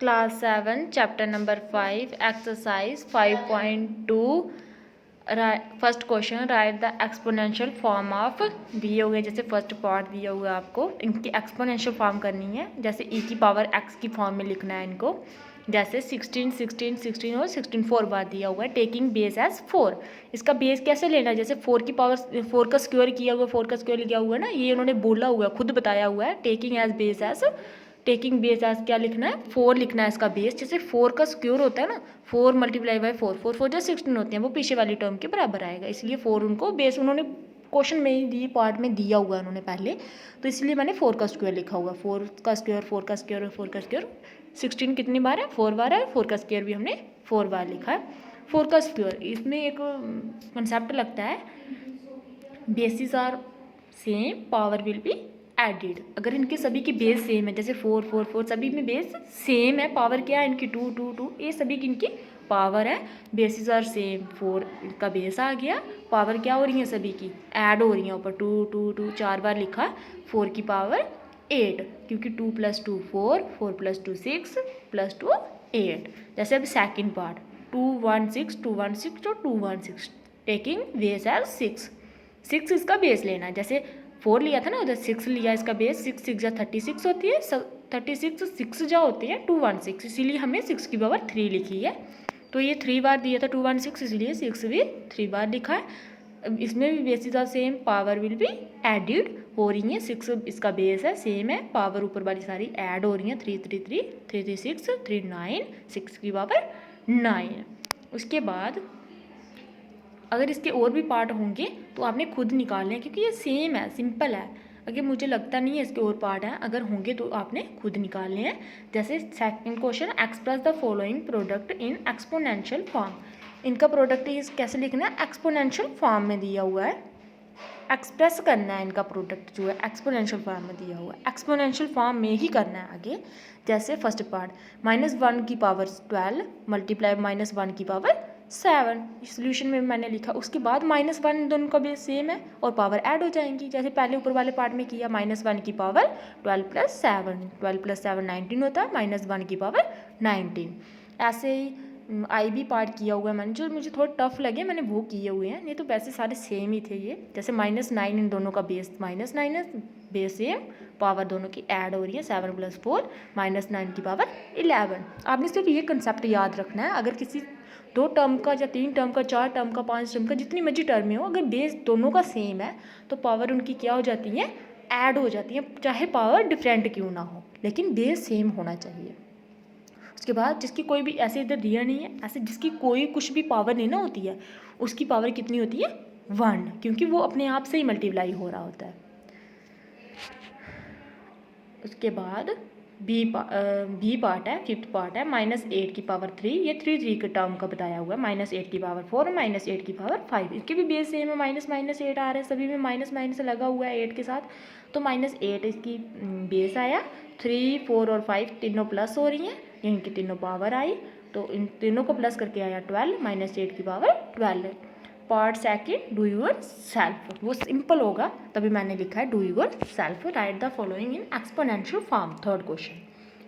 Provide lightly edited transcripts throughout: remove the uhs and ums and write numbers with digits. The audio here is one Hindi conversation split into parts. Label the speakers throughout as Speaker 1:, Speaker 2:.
Speaker 1: Class 7 chapter number 5 exercise 5.2 first question right the exponential form of दिए हुए जैसे फर्स्ट पार्ट दिया हुआ है आपको इनकी एक्सपोनेंशियल फॉर्म करनी है। जैसे e की पावर x की फॉर्म में लिखना है इनको। जैसे 16 16 16 और 16 4 बार दिया हुआ है टेकिंग बेस एज 4। इसका बेस कैसे लेना है? जैसे 4 की पावर 4 का स्क्वायर किया हुआ 4 का स्क्वायर लिया हुआ है ना, ये उन्होंने बोला हुआ है, खुद बताया हुआ है। Taking as base as taking base as क्या लिखना है? 4 लिखना है इसका बेस। जैसे 4 का स्क्वायर होता है ना, 4 मल्टीप्लाई बाई 4 4 4 जो 16 होते हैं वो पीछे वाली टर्म के बराबर आएगा, इसलिए 4 उनको बेस उन्होंने क्वेश्चन में ही दी पार्ट में दिया हुआ है उन्होंने पहले, तो इसलिए मैंने 4 का स्क्वायर लिखा हुआ। 4 का स्क्वायर 4 का स्क्वायर और 4 का स्क्वायर 16 कितनी बार है? 4 बार है। 4 का स्क्वायर भी हमने 4 बार लिखा है। 4 का स्क्वायर इसमें एक कंसेप्ट लगता है, basis are same power will be added. अगर इनके सभी की बेस सेम है, जैसे 4 4 4 सभी में बेस सेम है, पावर क्या है इनकी 2 2 2, ये सभी की इनकी पावर है, बेसिस आर सेम। 4 इनका बेस आ गया, पावर क्या हो रही है सभी की? ऐड हो रही है ऊपर 2 2 2 4 बार लिखा। 4 की पावर 8 क्योंकि 2 + 2 4 4 + 2 6 + 2 8। जैसे अब सेकेंड पार्ट 2 1 6 2 1 6 और 2 1 6 टेकिंग बेस एज 6। 6 इसका बेस लेना है। जैसे 4 लिया था ना, उधर 6 लिया इसका बेस। 6 6 जा 36 होती है, 36 6 जा होती है 216, इसीलिए हमने 6 की पावर 3 लिखी है। तो ये 3 बार दिया था 216, इसलिए 6 भी 3 बार लिखा है। अब इसमें भी basis are same, power will be added हो रही है। 6 इसका बेस है, सेम है, पावर ऊपर वाली सारी ऐड हो रही है। 3 3 3 3 3 6 3 9 6 की पावर 9। उसके बाद अगर इसके और भी पार्ट होंगे तो आपने खुद निकालने हैं, क्योंकि ये सेम है, सिंपल है। अगर मुझे लगता नहीं है इसके और पार्ट हैं, अगर होंगे तो आपने खुद निकालने हैं। जैसे second question express the following product in exponential form. इनका प्रोडक्ट कैसे लिखना है? एक्सपोनेंशियल फॉर्म में दिया हुआ है, एक्सप्रेस करना है इनका प्रोडक्ट जो है एक्सपोनेंशियल फॉर्म में दिया हुआ है, एक्सपोनेंशियल फॉर्म में ही करना है आगे। जैसे फर्स्ट पार्ट -1 की पावर 12 मल्टीप्लाई -1 की पावर 7, सोल्यूशन में मैंने लिखा। उसके बाद -1 दोनों का बेस सेम है और पावर ऐड हो जाएंगी, जैसे पहले ऊपर वाले पार्ट में किया। -1 की पावर 12 + 7 12 + 7 19 होता है, -1 की पावर 19। ऐसे ही IB पार्ट किया हुआ है मैंने, जो मुझे थोड़ा टफ लगे मैंने वो किए हुए हैं, नहीं तो वैसे सारे सेम ही थे ये। जैसे -9 इन दोनों का बेस -9 है, बेस सेम, पावर दोनों की ऐड हो रही है। 7 + 4 -9 की पावर 11। आपने सिर्फ ये कंसेप्ट याद रखना है। अगर किसी 2 टर्म का या 3 टर्म का 4 टर्म का 5 टर्म का जितनी मर्जी टर्म में हो, अगर बेस दोनों का सेम है तो पावर उनकी क्या हो जाती है? ऐड हो जाती है, चाहे पावर डिफरेंट क्यों ना हो, लेकिन बेस सेम होना चाहिए। उसके बाद जिसकी कोई भी ऐसे इधर दिया नहीं है, ऐसे जिसकी कोई कुछ भी पावर नहीं ना होती है, उसकी पावर कितनी होती है? 1, क्योंकि वो अपने आप से ही मल्टीप्लाई हो रहा होता है। उसके बाद बी पार्ट है, फिफ्थ पार्ट है -8 की पावर 3। ये 3 3 के टर्म का बताया हुआ है। -8 की पावर 4 और -8 की पावर 5, इसके भी बेस सेम है। -8 आ रहा है, सभी में माइनस लगा हुआ है 8 के साथ, तो -8 इसकी बेस आया। 3 4 और 5 तीनों प्लस हो रही हैं, इनकी तीनों पावर आई, तो इन तीनों को प्लस करके आया 12, -8 की power 12। Part second do yourself, वो सिंपल होगा तभी मैंने लिखा है do yourself. Write the following in exponential form. Third question,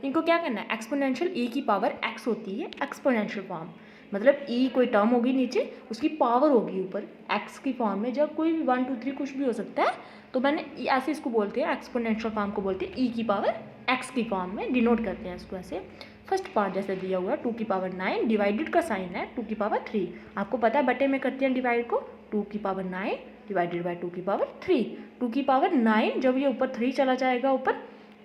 Speaker 1: इनको क्या करना है? एक्सपोनेंशियल e की पावर x होती है एक्सपोनेंशियल फॉर्म, मतलब e कोई टर्म होगी नीचे, उसकी पावर होगी ऊपर x की फॉर्म में। जब कोई भी 1 2 3 कुछ भी हो सकता है, तो मैंने ऐसे इसको बोलते हैं, एक्सपोनेंशियल फॉर्म को बोलते हैं e की पावर x की फॉर्म में डिनोट करते हैं इसको ऐसे। फर्स्ट पार्ट जैसे दिया हुआ है 2 की पावर 9, डिवाइडेड का साइन है 2 की पावर 3। आपको पता है बटे में करते हैं डिवाइड को, 2 की पावर 9 डिवाइडेड बाई 2 की पावर 3। 2 की पावर 9 जब ये ऊपर 3 चला जाएगा ऊपर,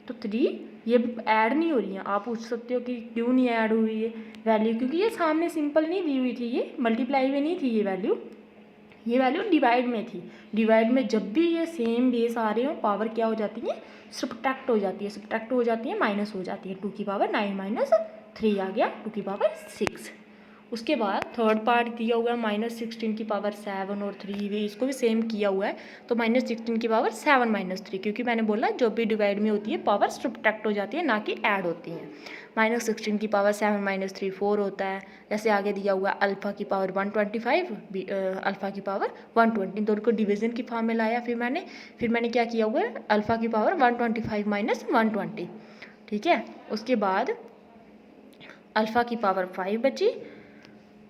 Speaker 1: तो 3 ये ऐड नहीं हो रही है। आप पूछ सकते हो कि क्यों नहीं ऐड हुई है वैल्यू, क्योंकि ये सामने सिंपल नहीं दी हुई थी, ये मल्टीप्लाई में नहीं थी ये वैल्यू डिवाइड में थी। डिवाइड में जब भी ये सेम बेस आ रहे हो, पावर क्या हो जाती है? सब्ट्रैक्ट हो जाती है, माइनस हो जाती है। 2 की पावर 9 - 3 आ गया 2 की पावर 6। उसके बाद थर्ड पार्ट दिया हुआ है -16 की पावर 7 और 3 भी, इसको भी सेम किया हुआ है। तो -16 की पावर 7 - 3, क्योंकि मैंने बोला जब भी डिवाइड में होती है पावर सब्ट्रैक्ट हो जाती है, ना कि ऐड होती है। -16 की पावर 7 - 3 4 होता है। जैसे आगे दिया हुआ अल्फ़ा की पावर 125, अल्फ़ा की पावर 120, दोनों को डिवीज़न की फॉर्म में लाया। फिर मैंने क्या किया हुआ है? अल्फ़ा की पावर 125 - 120, ठीक है। उसके बाद अल्फ़ा की पावर 5 बची।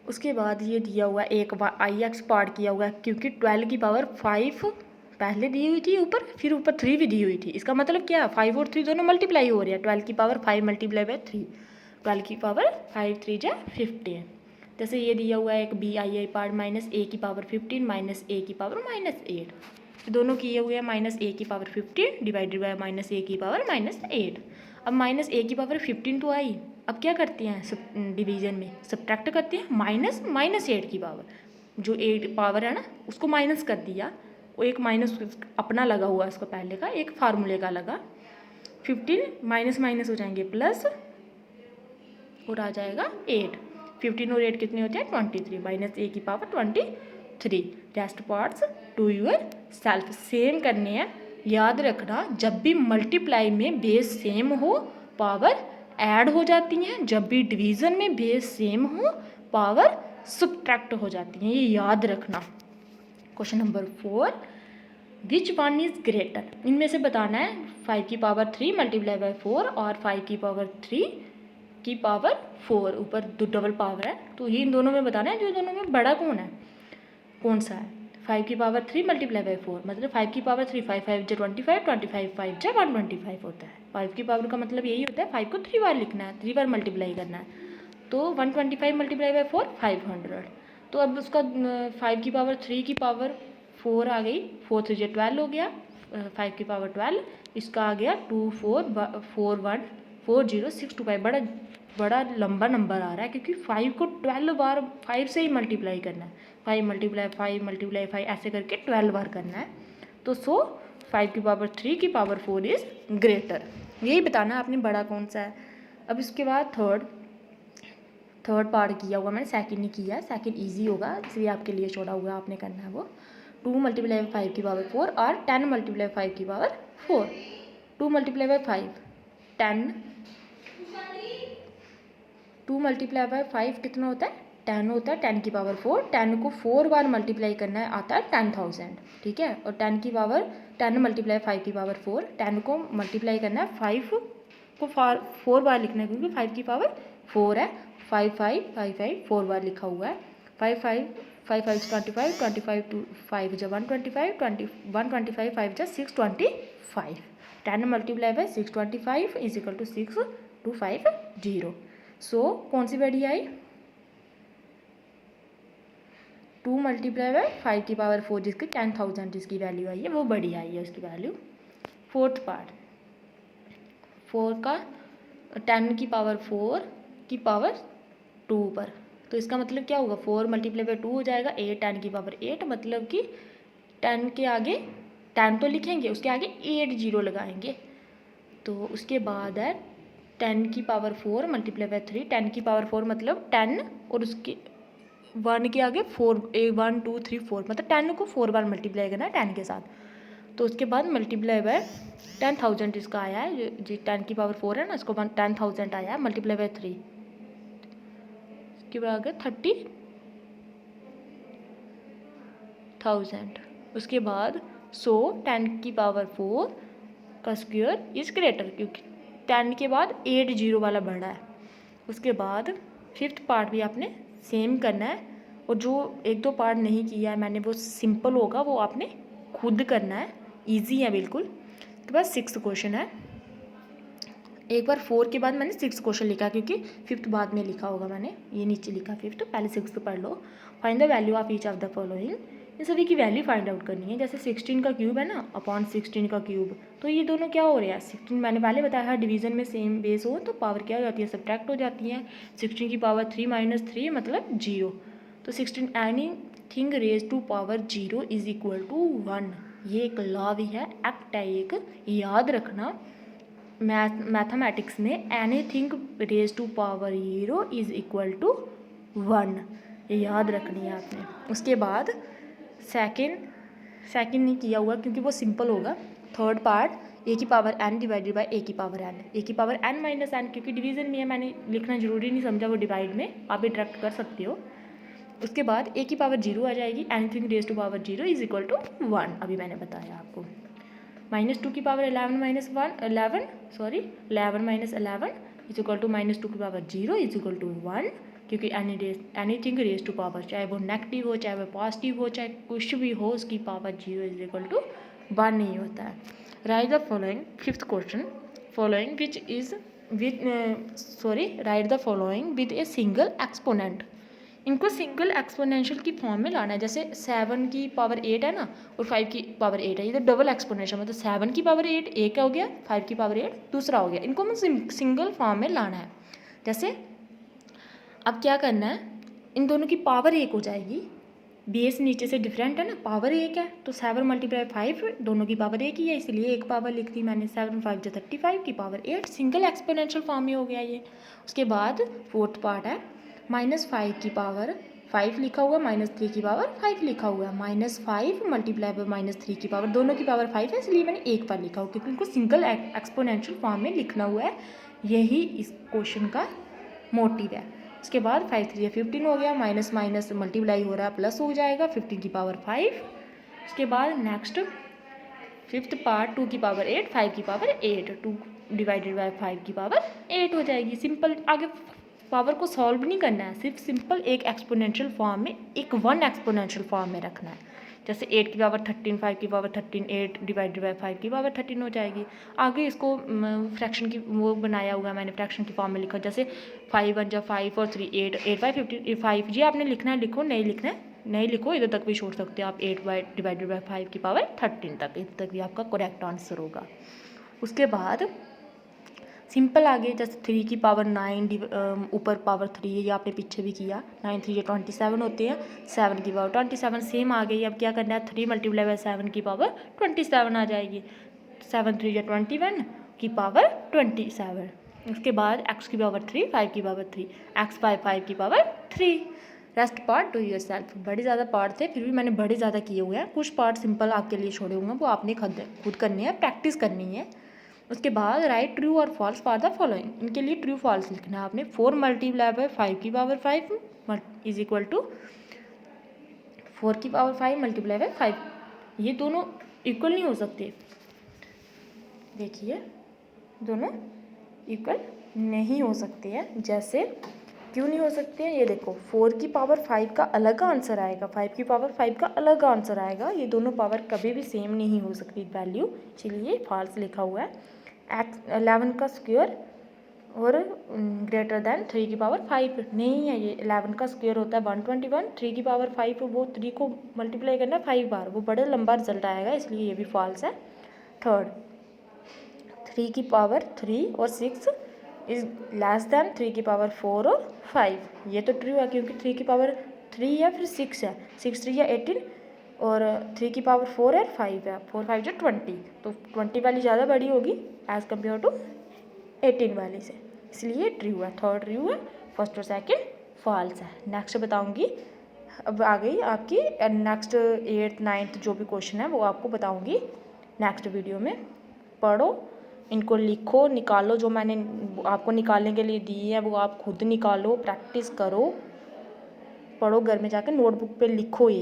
Speaker 1: उसके बाद ये दिया हुआ एक आई एक्स पार्ट किया हुआ है, क्योंकि 12 की पावर 5 पहले दी हुई थी ऊपर, फिर ऊपर 3 भी दी हुई थी। इसका मतलब क्या है, 5 और 3 दोनों मल्टीप्लाई हो रही है। 12 की पावर 5 मल्टीप्लाई बाय 3, 12 की पावर 5 3 जा 15। जैसे ये दिया हुआ है एक B I part minus A की पावर 15 माइनस ए की पावर -8, दोनों किए हुए हैं माइनस ए की power 15 divided by minus A की पावर -8। अब माइनस ए की पावर 15 तो आई, अब क्या करते हैं डिवीजन में सब्ट्रैक्ट करते हैं, माइनस -8 की पावर, जो 8 पावर है ना उसको माइनस कर दिया, वो एक माइनस अपना लगा हुआ है उसको पहले का, एक फार्मूले का लगा। 15 माइनस माइनस हो जाएंगे प्लस, और आ जाएगा 8। 15 और 8 कितने होते हैं 23, माइनस ए की power 23। Rest parts to yourself, same करने हैं। याद रखना जब भी मल्टीप्लाई में बेस सेम हो पावर ऐड हो जाती हैं, जब भी डिवीज़न में बेस सेम हो पावर सब्ट्रैक्ट हो जाती हैं, ये याद रखना। Question number 4, which one is greater, इनमें से बताना है 5 की पावर 3 मल्टीप्लाई बाय 4 और 5 की पावर 3 की पावर 4, ऊपर डबल पावर है, तो ये इन दोनों में बताना है जो दोनों में बड़ा कौन सा है। 5 की पावर 3 मल्टीप्लाई बाय 4 मतलब 5 की पावर 3, 5 5 जा 25, 25 5 जा 125 होता है। 5 की पावर का मतलब यही होता है 5 को 3 बार लिखना है, 3 बार मल्टीप्लाई करना है, तो 125 मल्टीप्लाई बाय 4 500। तो अब उसका 5 की पावर 3 की पावर 4 आ गई, 4 3 जा 12 हो गया, 5 की पावर 12, इसका आ गया 2 4 4 1 4 0 6 2 5, बड़ा लंबा नंबर आ रहा है क्योंकि 5 को 12 बार 5 से ही मल्टीप्लाई करना है, 5 मल्टीप्लाई 5 मल्टीप्लाई 5 ऐसे करके 12 बार करना है। तो 5 की पावर 3 की पावर 4 इज़ ग्रेटर, यही बताना है आपने बड़ा कौन सा है। अब इसके बाद थर्ड पार्ट किया हुआ मैंने, सेकंड नहीं किया, सेकंड इजी होगा इसलिए आपके लिए छोड़ा हुआ आपने करना है वो। 2 मल्टीप्लाई 5 की पावर 4 और 10 मल्टीप्लाई 5 की power 4। 2 multiply by 5 10, 2 multiply by 5 कितना होता है 10 होता है, 10 की पावर 4, 10 को 4 बार मल्टीप्लाई करना है आता है 10,000, ठीक है। और 10 की पावर 10 मल्टीप्लाई 5 की पावर 4, 10 को मल्टीप्लाई करना है 5 को 4 बार लिखना है क्योंकि 5 की पावर 4 है, 5 5 5 5 4 बार लिखा हुआ है, 5 5 5 5 25 25 टू 5 जा 125 125 5 जा 625, 10 multiply by 625 is equal to 6250। So कौन सी बड़ी आई 2 मल्टीप्लाई बाय 5 की पावर 4 जिसकी 10,000 जिसकी वैल्यू आई है वो बड़ी आई है उसकी वैल्यू। फोर्थ पार्ट 4 का 10 की पावर 4 की पावर 2 पर, तो इसका मतलब क्या होगा 4 मल्टीप्लाई बाय 2 हो जाएगा 8, 10 की पावर 8 मतलब कि 10 के आगे 10 तो लिखेंगे उसके आगे 8 जीरो लगाएंगे, तो उसके बाद है 10 की पावर 4 मल्टीप्लाई बाय 3, 10 की पावर 4 मतलब 10 और उसके 1 के आगे 4 1 2 3 4 मतलब 10 को 4 बार मल्टीप्लाई करना है 10 के साथ, तो उसके बाद मल्टीप्लाई बाय 10,000 इसका आया है, जी 10 की पावर 4 है ना इसको 10,000 आया है मल्टीप्लाई बाय 3, इसके बाद आगे 30,000, उसके बाद 10 की पावर 4 का स्क्वायर इज ग्रेटर क्योंकि 10 के बाद 8 जीरो वाला बढ़ा है। उसके बाद फिफ्थ पार्ट भी आपने सेम करना है, और जो एक दो पार्ट नहीं किया है मैंने वो सिंपल होगा, वो आपने खुद करना है, इजी है बिल्कुल। उसके बाद 6th क्वेश्चन है, एक बार 4 के बाद मैंने 6th क्वेश्चन लिखा क्योंकि 5th बाद में लिखा होगा मैंने, ये नीचे लिखा 5th, पहले 6th पढ़ लो। Find the value of each of the following, इन सभी की वैल्यू फाइंड आउट करनी है। जैसे 16 का क्यूब है ना अपॉन 16 का क्यूब, तो ये दोनों क्या हो रहे हैं 16, मैंने पहले बताया डिवीजन में सेम बेस हो तो पावर क्या हो जाती है सब्ट्रैक्ट हो जाती है। 16 की पावर 3 माइनस 3 मतलब 0, तो 16 anything raise to power 0 is equal to 1, ये एक लॉ भी है, एक्ट है एक, याद रखना। मैथमेटिक्स में anything raise to power 0 is equal to 1, ये याद रखनी है आपने। उसके बाद सेकंड नहीं किया हुआ क्योंकि वो सिंपल होगा। थर्ड पार्ट ए की पावर n डिवाइडेड बाय ए की पावर n, ए की पावर n माइनस n क्योंकि डिवीजन में है, मैंने लिखना जरूरी नहीं समझा, वो डिवाइड में आप भी डायरेक्ट कर सकते हो। उसके बाद ए की पावर 0 आ जाएगी, anything raise to power 0 is equal to 1, अभी मैंने बताया आपको। -2 की power 11 minus 11 11 minus 11 is equal to -2 की पावर 0 इज इक्वल टू 1, क्योंकि एनीथिंग रेज टू पावर, चाहे वो नेगेटिव हो चाहे वो पॉजिटिव हो चाहे कुछ भी हो, उसकी पावर 0 इज इक्वल टू 1 नहीं होता है। Right the following, fifth question, following which is right the following with a single exponent. इनको सिंगल एक्सपोनेंशियल की फॉर्म में लाना है। जैसे 7 की पावर 8 है ना और 5 की पावर 8 है, ये तो डबल एक्सपोनेंशियल, मतलब 7 की पावर 8 एक हो गया, 5 की पावर 8 दूसरा हो गया। इनको हमें सिंगल फॉर्म में लाना है। जैसे अब क्या करना है, इन दोनों की पावर 1 हो जाएगी, बेस नीचे से डिफरेंट है ना, पावर 1 है तो 7 × 5 दोनों की पावर 1 ही है, इसलिए एक पावर लिख दी मैंने। 7 × 5 = 35 की पावर 8, सिंगल एक्सपोनेंशियल फॉर्म में हो गया ये। उसके बाद फोर्थ पार्ट है -5 की पावर 5 लिखा हुआ, -3 की पावर 5 लिखा हुआ है। -5 × -3 की पावर, दोनों की पावर 5 है इसलिए मैंने एक बार लिखा हुआ, क्योंकि इनको सिंगल एक्सपोनेंशियल फॉर्म में लिखना हुआ है। यही इस क्वेश्चन का मोटिव है। उसके बाद 5 × 3 = 15 हो गया, माइनस माइनस मल्टीप्लाई हो रहा है, प्लस हो जाएगा 15 की पावर 5। उसके बाद नेक्स्ट फिफ्थ पार्ट 2 की पावर 8, 5 की पावर 8, 2 / 5 की पावर 8 हो जाएगी। सिंपल, आगे पावर को सॉल्व नहीं करना है, सिर्फ सिंपल एक एक्सपोनेंशियल फॉर्म में, एक 1 एक्सपोनेंशियल फॉर्म में रखना है। जैसे 8 की पावर 13, 5 की पावर 13, 8 / 5 की पावर 13 हो जाएगी। आगे इसको फ्रैक्शन की वो बनाया हुआ मैंने, फ्रैक्शन की फॉर्म में लिखा। जैसे 5 × 1 = 5 और 3 8, 8 / 15 5, ये आपने लिखना है, लिखो, नहीं लिखना है नहीं लिखो, इधर तक भी छोड़ सकते हो आप, 8 / 5 की पावर 13 तक, इधर तक भी आपका करेक्ट आंसर होगा। उसके बाद सिंपल आगे, जैसे 3 की पावर 9 ऊपर पावर 3 है, ये आपने पीछे भी किया, 9 × 3 = 27 होते हैं, 7 की पावर 27 सेम आ गई। अब क्या करना है, 3 × 7 की पावर 27 आ जाएगी, 7 × 3 = 21 की पावर 27। उसके बाद x की पावर 3, 5 की पावर 3, x by 5 की power 3। Rest part do your self. बड़े ज़्यादा पार्ट थे, फिर भी मैंने बड़े ज़्यादा किए हुए हैं, कुछ पार्ट सिंपल आपके लिए छोड़े हुए हैं, वो आपने खुद करने हैं, प्रैक्टिस करनी है। उसके बाद राइट ट्रू और फॉल्स फॉर द फॉलोइंग, इनके लिए ट्रू फॉल्स लिखना है आपने। 4 × 5 की पावर 5 इज इक्वल टू 4 की पावर 5 × 5, ये दोनों इक्वल नहीं हो सकते। देखिए दोनों इक्वल नहीं हो सकते हैं। जैसे क्यों नहीं हो सकते हैं, ये देखो, 4 की पावर 5 का अलग आंसर आएगा, 5 की पावर 5 का अलग आंसर आएगा, ये दोनों पावर कभी भी सेम नहीं हो सकती वैल्यू, इसलिए फॉल्स लिखा हुआ है। 11 का स्क्वायर और ग्रेटर दैन 3 की पावर 5 नहीं है, ये 11 का स्क्वायर होता है 121, 3 की पावर 5 वो 3 को मल्टीप्लाई करना 5 बार, वो बड़ा लंबा रिजल्ट आएगा, इसलिए ये भी फॉल्स है। थर्ड, 3 की पावर 3 और 6 इज लेस दैन 3 की पावर 4 और 5, ये तो ट्रू है क्योंकि 3 की पावर 3 है फिर 6 है, 6 × 3 = 18 और 3 की पावर 4 है 5 है, 4 × 5 = 20, तो 20 वाली ज़्यादा बड़ी होगी एज़ कम्पेयर टू 18 वाली से, इसलिए ट्रू है। थर्ड ट्रू है, फर्स्ट और सेकेंड फॉल्स है। नेक्स्ट बताऊँगी, अब आ गई आपकी नेक्स्ट 8th 9th जो भी क्वेश्चन है वो आपको बताऊँगी नेक्स्ट वीडियो में। पढ़ो, इनको लिखो, निकालो, जो मैंने आपको निकालने के लिए दी है वो आप खुद निकालो, प्रैक्टिस करो, पढ़ो, घर में जाकर नोटबुक पे लिखो ये।